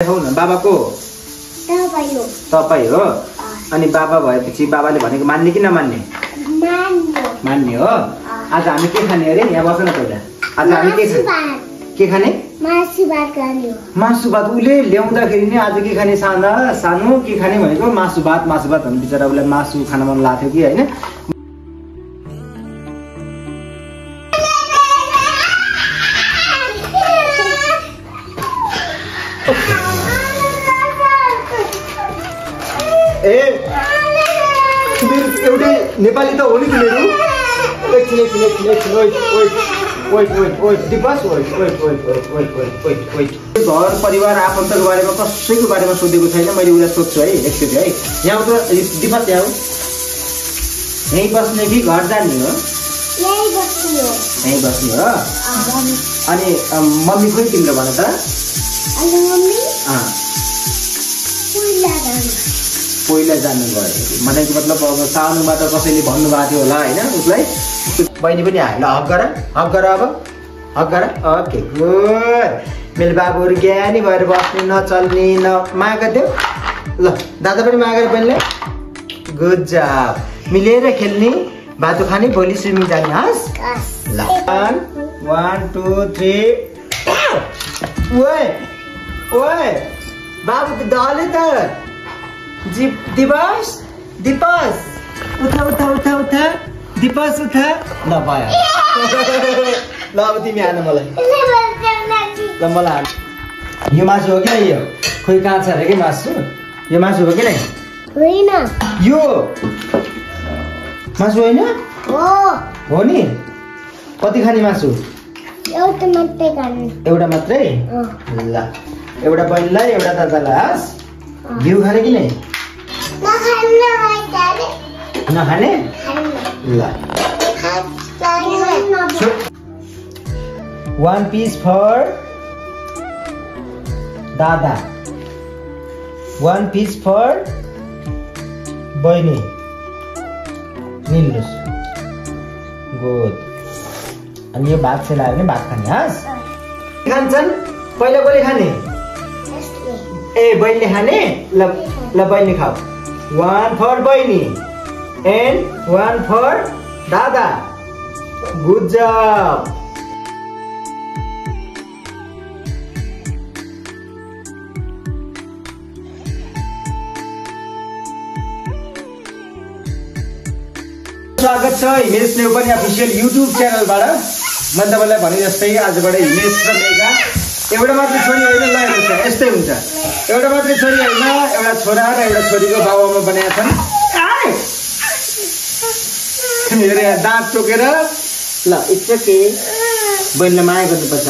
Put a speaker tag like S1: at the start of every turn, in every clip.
S1: देखाउ न बाबाको तपाई हो अनि बाबा भएपछि बाबाले भनेको मान्ने कि नमान्ने मान्ने हो आज हामी के खाने अरे यहाँ बस्न पहिला आज हामी के खाने मासु भात उले ल्याउँदाखेरि नि आज के खाने सानो के खाने भनेको मासु भात भन्नु बिचरा उसलाई मासु खान मन लाग्थ्यो कि हैन ए एउटै नेपाली त हो नि तिमीहरू घर परिवार आफन्तको बारेमा कसैको बारेमा सोधेको छैन मैले उसलाई सोध्छु है एकचोटि है यहाँ त दिपस यहाँ यहीँ बस्ने कि घर जाने हो यहीँ बस्ने हो अनि मम्मी खोइ तिम्रो भन त पहिला जानु भयो भनेको मतलब अब सानोबाट कसैले भन्नुभएको थियो होला हैन उसलाई बहिनी पनि आयो ल हक गर अब हक गर ओके गुड मेरो बाबुहरु ज्ञानी भएर बस्ने नचल्ने न मागदेऊ ल दादा पनि मागेर बहिनीले गुड जब मिलेर खेल्ने भात खाने भोलि स्विमिङ जाने हस ल 1 2 3 ओए बाबु त डले त दिपस उठा दिपस उठा ल भयो ल अब तिमी हान मलाई ल मलाई हान यो मासु हो कि यो खोइ कहाँ छ रे के मासु यो मासु हो कि नै
S2: होइन
S1: यो मासु होइन हो नि कति खाने मासु एउटा मात्रै ल एउटा बहिनीलाई एउटा दादालाई हस् घिउ खाने कि नै नखाने ल 1 piece for दादा 1 piece for बहिनी निल्नुस् गुड अनि यो भात सेलायो भने भात खाने हस् खान्छन् पहिला कसले खाने ए बहिनीले खाने ल बहिनी खाऊ 1 for बहिनी and 1 for दादा गुड जब स्वागत छ हिमेश नेउपाने अफिसियल युट्युब च्यानलबाट म तपाईलाई भने जस्तै आजबाट हिमेश र मेघा एउटा मात्र छोरी होइन ल हेर्नुस् यस्तै हुन्छ एउटा मात्र छोरी होइन एउटा छोरा र एउटा छोरीको बाबुआमा बनाएका छन् हेरे दाँत टोकेर ल इट्स ओके बहिनीलाई माया गर्नुपर्छ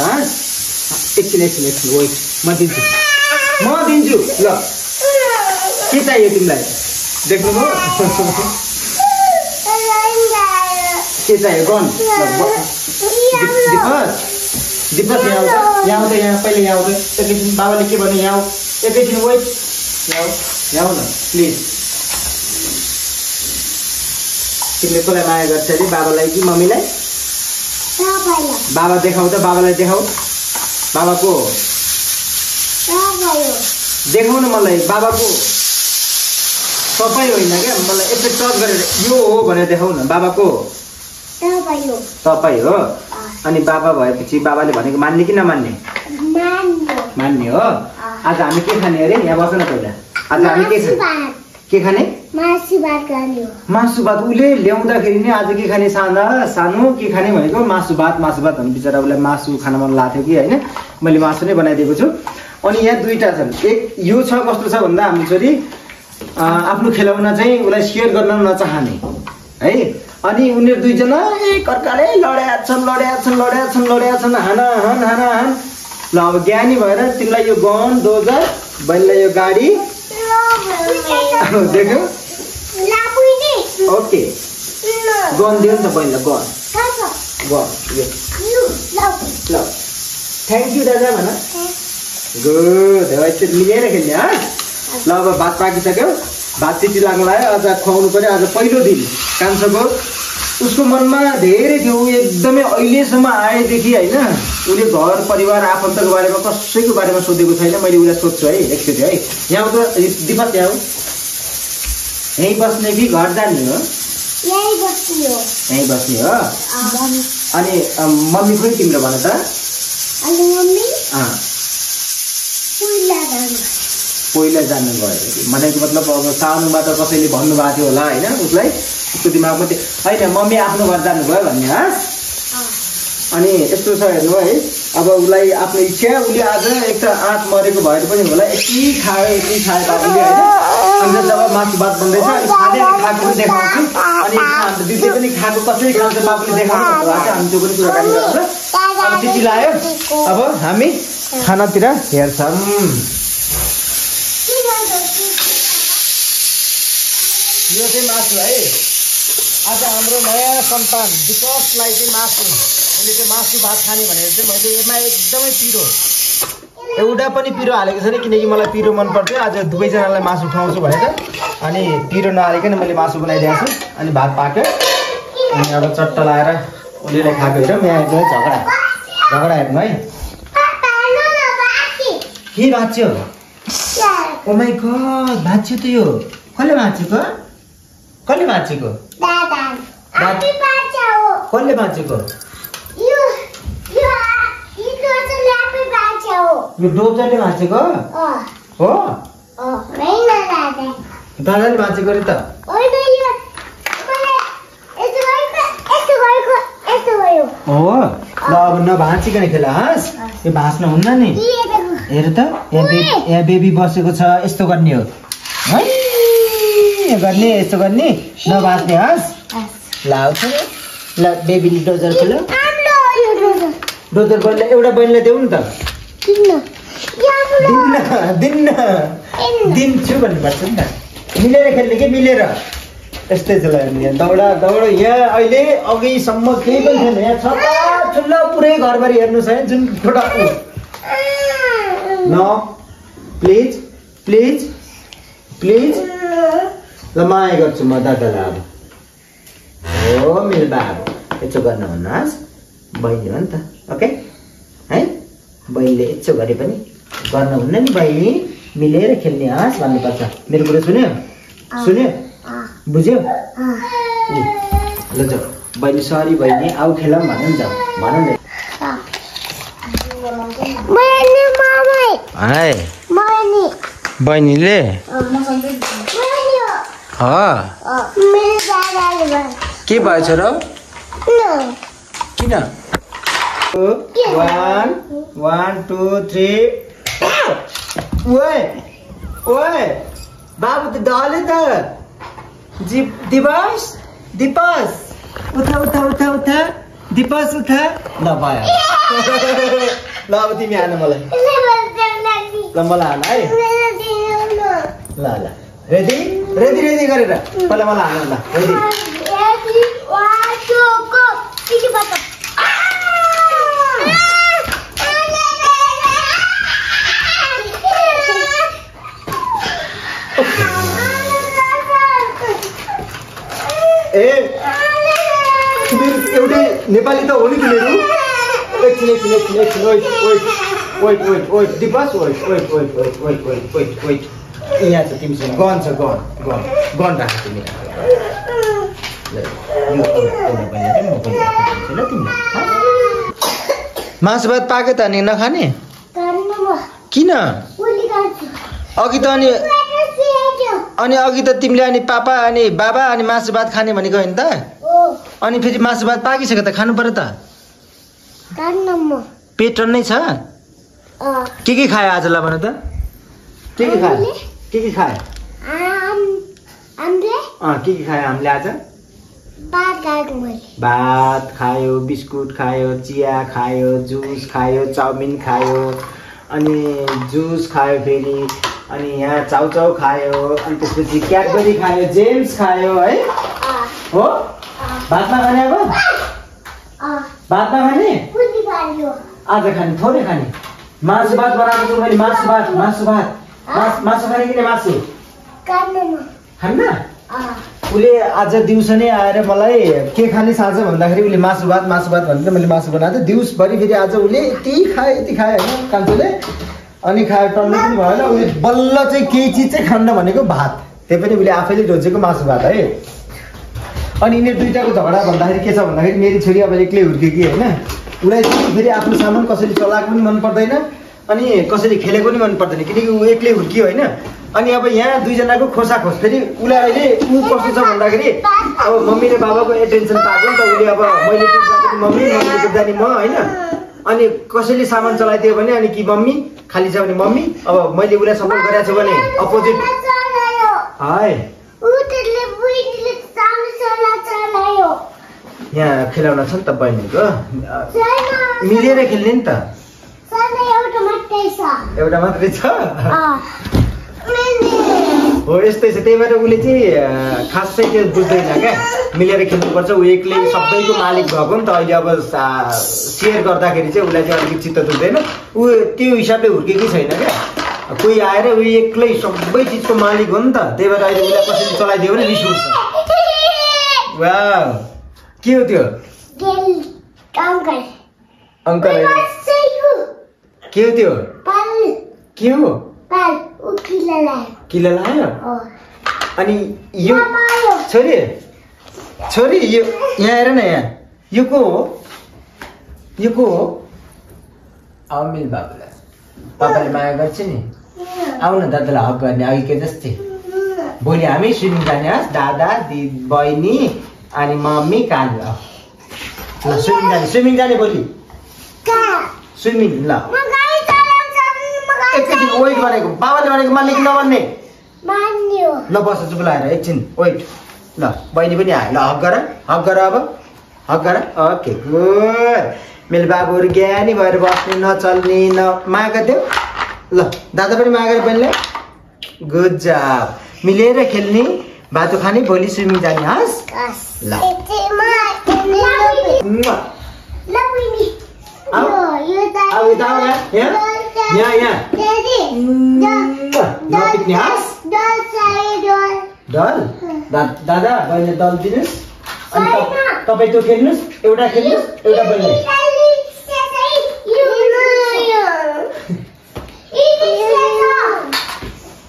S1: एकछिन ओइ म दिन्छु ल के चाहियो तिमीलाई देख्नुभयो के चाहियो गन दिपस यहाँ पहिले यहाँ आउँदै एकैछिन बाबाले के भन्यो यहाँ एकैछिन वेट यहाँ न प्लिज तिमीले कसलाई माया गर्छ अरे बाबालाई कि मम्मीलाई बाबा देखाउ त बाबालाई देखाउ बाबाको देखाउ न मलाई बाबाको सबै होइन क्या मलाई यसो टच गरेर यो हो भनेर देखाउ न बाबाको तपाई हो अनि बाबा भएपछि बाबाले भनेको मान्ने कि नमान्ने मान्ने हो आज हामी के खाने अरे यहाँ बस्न पहिला आज हामी के खाने मासु भात उले ल्याउँदाखेरि नि आज के खाने सानो के खाने भनेको मासु भात भन्नु बिचरा उसलाई मासु खान मन लाग्थ्यो कि हैन मैले मासु नै बनाइदिएको छु अनि यहाँ दुईटा छन् एक यो छ कस्तो छ भन्दा हाम्रो छोरी आफ्नो खेलौना चाहिँ उसलाई शेयर गर्न नचाहने है अनि उनीहरु दुईजना एकअर्काले लड्या छन् हान ल अब ज्ञानी भएर तिमीलाई यो गन डोजर बहिनीलाई यो गाडी देख्यौ ओके गन दियो नि त बहिनीलाई गन ल थ्याङ्क यू दादा भन गुड हो यसरी मिलेर खेल्ने ह ल अब भात पाकिसक्यो भात चिटी लाग्नु लाग्यो आज खुवाउनु पर्यो आज पहिलो दिन कान्छोको उसको मनमा धेरै थियो एकदमै अहिलेसम्म आएदेखि हैन उसले घर परिवार आफन्तको बारेमा कसैको बारेमा सोधेको छैन। मैले उसलाई सोध्छु है एकचोटि है। यहाँ त दिपक यहाँ यहीँ बस्ने कि घर जाने हो?
S2: यहीँ बस्ने हो।
S1: यहीँ बस्ने हो? अनि मम्मी खोइ तिम्रो भन त?
S2: अनि मम्मी
S1: पहिला जानु गयो। भनेको मतलब अब सानोबाट कसैले भन्नुभएको थियो होला होइन उसलाई, उसको दिमागमा त्यो होइन मम्मी आफ्नो घर जानुभयो भन्ने। अनि यस्तो छ हेर्नु है, अब उसलाई आफ्नो इच्छा, उसले आज एक त आँट मरेको भएर पनि होला यति खायो बाबुले होइन। अन्त जब मासु भात बन्दैछ अनि खाने खाएको पनि देखाउँछु, अनि दिदी पनि खाएको कसरी खान्छ बाबुले देखाउनु भन्नुभएको छ। हामी त्यो पनि कुराकानी गर्छ। अब त्यति लाग्यो, अब हामी खानातिर हेर्छौँ। यो चाहिँ मासु है, आज हाम्रो नयाँ सन्तान दिपकलाई चाहिँ मासु, उसले चाहिँ मासु भात खाने भनेर चाहिँ मैले यसमा एकदमै पिरो, एउटा पनि पिरो हालेको छैन किनकि मलाई पिरो मन पर्थ्यो। आज दुवैजनालाई मासु खुवाउँछु भनेर अनि पिरो नहालिकन मैले मासु बनाइदिएको छु। अनि भात पाक्यो अनि अब चट्ट लाएर उसले खाएको हेर। यहाँ एकदमै झगडा हेर्नु है, के भाँच्यो? ओ माइ गॉड, भाँच्यो त यो। कसले भाँचेको? कसले भाँचेको? कसले भाँचेको? यो डोजरले भाँचेको हो? दादाले भाँचेको अरे त? हो ल, अब नभाँचिकन खेला हाँस, यो भाँच्न हुन्न नि। हेर त यहाँ बेबी बसेको छ, यस्तो गर्ने हो है, गर्ने यस्तो गर्ने, नभाँच्ने हाँस। ल आउँछ ल बेबीले डोजर खेल। डोजर बहिनीलाई एउटा बहिनीलाई देऊ नि त। दिन्छु भन्नुपर्छ नि त, मिलेर खेल्ने कि मिलेर। यस्तै छ ल, दौडा यहाँ अहिले अघिसम्म केही पनि छैन। यहाँ छता ठुलो पुरै घरबारी हेर्नुहोस् है, जुन एउटा न प्लिज प्लिज प्लिज ल माया गर्छु म दादालाई। अब हो मेरो बाबु, यसो गर्न भन्नुहोस्, बहिनी हो नि त ओके है। बहिनीले यसो गरे पनि गर्न हुन्न नि बहिनी, मिलेर खेल्ने हाँस भन्नुपर्छ। मेरो कुरा सुन्यो बुझ्यो? ल जाऊ बहिनी, सरी बहिनी, आऊ खेलौँ भन्नु नि, जाऊ भन न। बहिनीले के भएछ र? किन? 1 2 3 ओए ओए बाबु त डले त। दिपस उठा उठा उठा उठा, दिपस उठा। ल भयो ल, अब तिमी हान मलाई, ल मलाई हान है। ल ल रेडी रेडी रेडी गरेर पहिला मलाई हान। ल रेडी ए एउटै नेपाली त हो नि तिमीहरू। एकछिन वेट दिपस वेट यहाँ छ तिमीसँग गन छ, गन राख तिमी। मासु भात पाक्यो त अनि नखाने? किन? अघि त अनि अघि त तिमीले अनि पापा अनि बाबा अनि मासु भात खाने भनेको होइन त? अनि फेरि मासु भात पाकिसक्यो त खानु पर्यो त। पेट टन्नै छ? के खायो आज? ल भन त, के खायो? के खायो? के खायो हामीले आज? भात खायो, बिस्कुट खायो, चिया खायो, जुस खायो, चाउमिन खायो, अनि जुस खायो फेरि, अनि यहाँ चाउचाउ खायो, अनि त्यसपछि क्याडबरी खायो, जेम्स खायो है। हो भातमा खाने? अब भातमा खाने? आज खाने थोरै खाने? मासु भात बनाएको छु मैले, मासु खाने कि मासु खान्न? उसले आज दिउँसो नै आएर मलाई के खाने साँझ भन्दाखेरि उसले मासु भात भनेर मैले मासु बनाएको थिएँ दिउँसभरि। फेरि आज उसले यति खायो होइन कान्छोले। अनि खाएर टन्नै पनि भएन। उसले बल्ल चाहिँ केही चिज चाहिँ खान्न भनेको भात, त्यही पनि उसले आफैले रोजेको मासु भात है। अनि यिनीहरू दुइटाको झगडा भन्दाखेरि के छ भन्दाखेरि मेरी छोरी अब एक्लै हुर्केकी होइन। उसलाई चाहिँ फेरि आफ्नो सामान कसरी चलाएको पनि मन पर्दैन अनि कसरी खेलेको पनि मन पर्दैन किनकि ऊ एक्लै हुर्कियो होइन। अनि अब यहाँ दुईजनाको खोसाखोस। फेरि उसलाई अहिले ऊ कस्तो छ भन्दाखेरि अब मम्मी र बाबाको एटेन्सन पाएको नि त उसले। अब मैले टिप जाँदाखेरि मम्मी, मम्मीले टिप जाने म होइन। अनि कसैले सामान चलाइदियो भने अनि कि मम्मी, खाली छ भने मम्मी। अब मैले उसलाई सपोर्ट गरेको छु भने अपोजिट हाय यहाँ खेलाउन छ नि त बहिनीको, मिलेर खेल्ने नि त। एउटा मात्रै छ हो, यस्तै छ। त्यही भएर उसले चाहिँ खासै त्यो बुझ्दैन क्या, मिलेर खेल्नुपर्छ। ऊ एक्लै सबैको मालिक भएको नि त अहिले। अब सेयर गर्दाखेरि चाहिँ उसलाई चाहिँ अलिक चित्त दुख्दैन। ऊ त्यो हिसाबले हुर्केकै छैन क्या। कोही आएर ऊ एक्लै सबै चिजको मालिक हो नि त। त्यही भएर अहिले उसलाई कसैले चलाइदियो भने रिस उठ्छ। वाह के हो त्यो? अङ्कल के हो त्यो? के हो? किलो लायो। अनि यो छोरी यो यहाँ हेर न, यहाँ यो को हो? यो को हो? अमिल बाबुलाई पापाले माया गर्छ नि। आउन दादालाई हक गर्ने अघि के जस्तै। भोलि हामी स्विमिङ जाने हस्, दादा दिदी बहिनी अनि मम्मी कान्नु। ल स्विमिङ जाने भोलि स्विमिङ। ल एकैछिन वेट गरेको, बाबाले भनेको मालिक नभन्ने। ल बस चुप लाएर एकछिन वेट। ल बहिनी पनि आयो। ल हक गर अब हक गर। Okay good. मेरो बाबुहरू ज्ञानी भएर बस्ने, नचल्ने, न माया गरिदेऊ। ल दादा पनि माया गरे बहिनीलाई। गुड जब। मिलेर खेल्ने, भातो खाने, भोलि स्विमिङ जाने हस्। ल डल दादा बहिनीले दल दिनुहोस्। अनि तपाईँ त्यो खेल्नुहोस्, एउटा खेल्नुहोस्, एउटा बहिनी।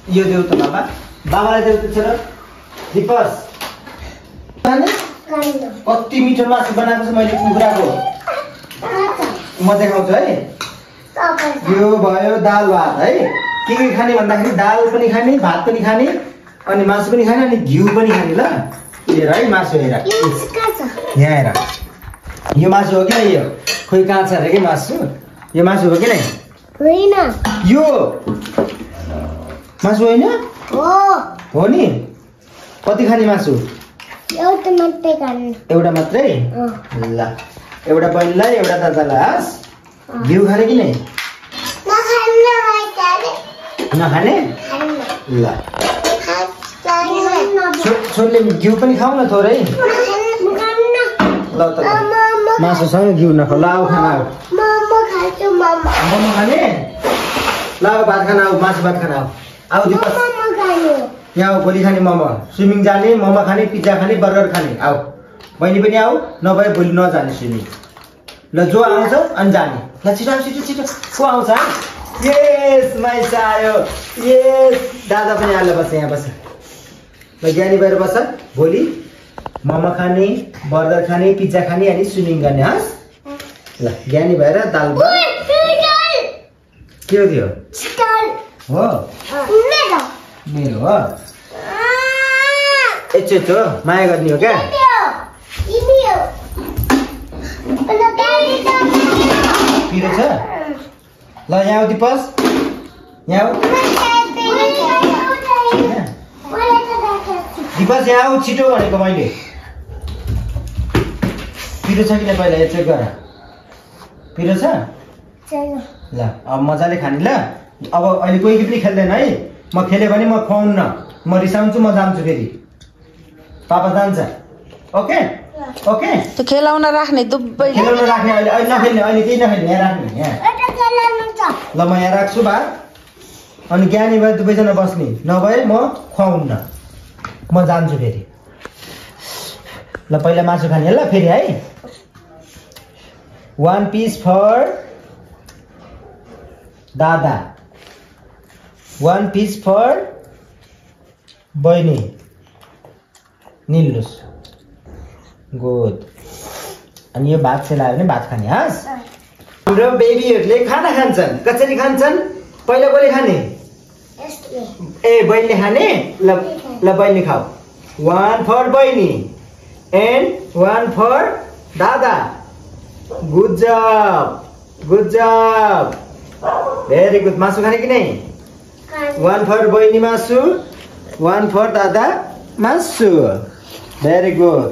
S1: यो देऊ त बाबा, बाबालाई देऊ त छोरा। दिपस कति मिठो मासु बनाएको छ मैले कुखुराको, म देखाउँछु है। यो भयो दाल भात है। के खाने भन्दाखेरि दाल पनि खाने, भात पनि खाने, अनि मासु पनि खाने, अनि घिउ पनि खाने। ल हेर है मासु, हेर यहाँ हेर। यो मासु हो कि नै? यो खोइ कहाँ छ अरे कि मासु? यो मासु हो कि नै? यो मासु होइन हो नि? कति खाने मासु? एउटा मात्रै। ल एउटा बहिनीलाई, एउटा दादालाई हस्। घिउ खाने कि नै? नखाने? ल छोरीले घिउ पनि खाऊ न थोरै। ल त मासुसँग घिउ नखाऊ। ल आऊ खाना आऊ। मोमो खाने? ल आऊ भात खाना आऊ, मासु भात खाना आऊ। आऊ दिपस यहाँ आऊ। भोलि खाने मोमो, स्विमिङ जाने, मोमो खाने, पिज्जा खाने, बर्गर खाने। आऊ बहिनी पनि आऊ, नभए भोलि नजाने स्विमिङ। ल जो आउँछ अनि जाने। ल छिटो छिटो को आउँछ? यस माइसा आयो। यस दादा पनि आएर बस, यहाँ बस। ल ज्ञानी भएर बस। भोलि मोमो खाने, बर्गर खाने, पिज्जा खाने अनि स्विमिङ गर्ने हस्। ल ज्ञानी भएर दाल के हो त्यो? हो मेरो हो। यस्तो माया गर्ने हो क्या? पिरो छ? ल यहाँ दिपस, यहाँ दिपस यहाँ आऊ छिटो भनेको मैले। पिरो छ किन पहिला चेक गर। पिरो छ? ल अब मजाले खाने। ल अब अहिले कोही पनि खेल्दैन है। म खेल्यो भने म खुवाउन्न, म रिसाउँछु, म जान्छु फेरि। पापा जान्छ। Okay okay.
S3: त्यो खेलाउन राख्ने दुबै
S1: खेलाउन राख्ने। अहिले नखेल्ने, अहिले केही नखेल्ने, यहाँ राख्ने। यहाँ ल म यहाँ राख्छु भात। अनि ज्ञानी भएर दुवैजना बस्ने, नभए म खुवाउन्न, म जान्छु फेरि। ल पहिला मासु खाने ल फेरि है 1 piece for दादा 1 piece for बहिनी निल्नुस् गुड अनि यो भात सेलायो भने भात खाने हस् हाम्रो बेबीहरूले खाना खान्छन् कसरी खान्छन् पहिला कसले खाने ए बहिनीले खाने ल बहिनी खाऊ 1 for बहिनी and 1 for दादा गुड जब भेरी गुड मासु खाने कि नै 1 for बहिनी मासु 1 for दादा मासु भेरी गुड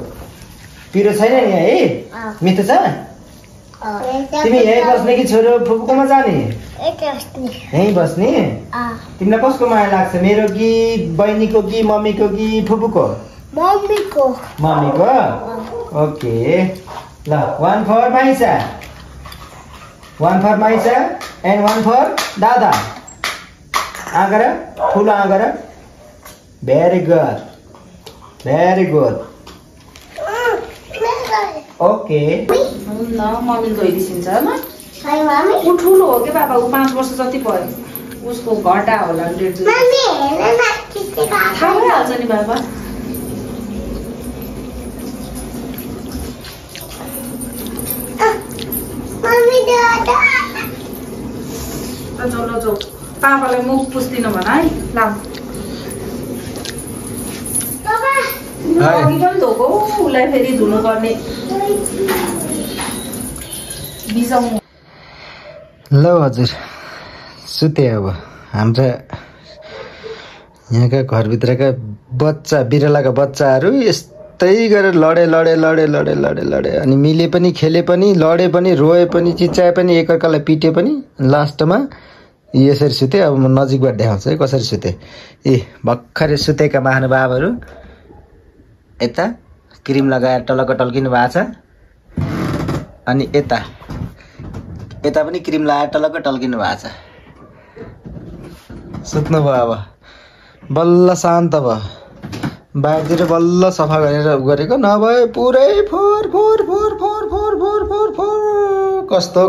S1: पिरो छैन नि है मिठो छ तिमी यही बस्ने कि छोरो फुपूकोमा जाने यही बस्ने तिमीलाई कसको माया लाग्छ मेरो कि बहिनीको कि मम्मीको कि फुपूको मम्मीको ओके ल 1 for माइसा 1 for माइसा and 1 for दादा आगर ठुलो आगर भेरी गुड ओके
S3: न मम्मी धोइदिन्छ ल ऊ ठुलो हो कि बाबा ऊ 5 वर्ष जति भयो उसको घटा होला थाहा भइहाल्छ नि बाबा ल पापालाई मुख पुस्दिन भन है ल अघि पनि धोको उसलाई फेरि धुनु पर्ने
S1: ल हजुर सुते अब हाम्रा यहाँका घरभित्रका बच्चा बिरलाका बच्चाहरू यस्तै गरेर लडे अनि मिले पनि खेले पनि लडे पनि रोए पनि चिच्चाए पनि एकअर्कालाई पिटे पनि लास्टमा यसरी सुते अब म नजिकबाट देखाउँछु है कसरी सुते ए भर्खरै सुतेका महानुभावहरू यता क्रिम लगाएर टलक्क टल्किनु भएको छ अनि यता पनि क्रिम लगाएर टलक्क टल्किनु भएको छ सुत्नु भयो अब बल्ल शान्त भयो बाहिरतिर बल्ल सफा गरेर गरेको नभए पुरै फोर कस्तो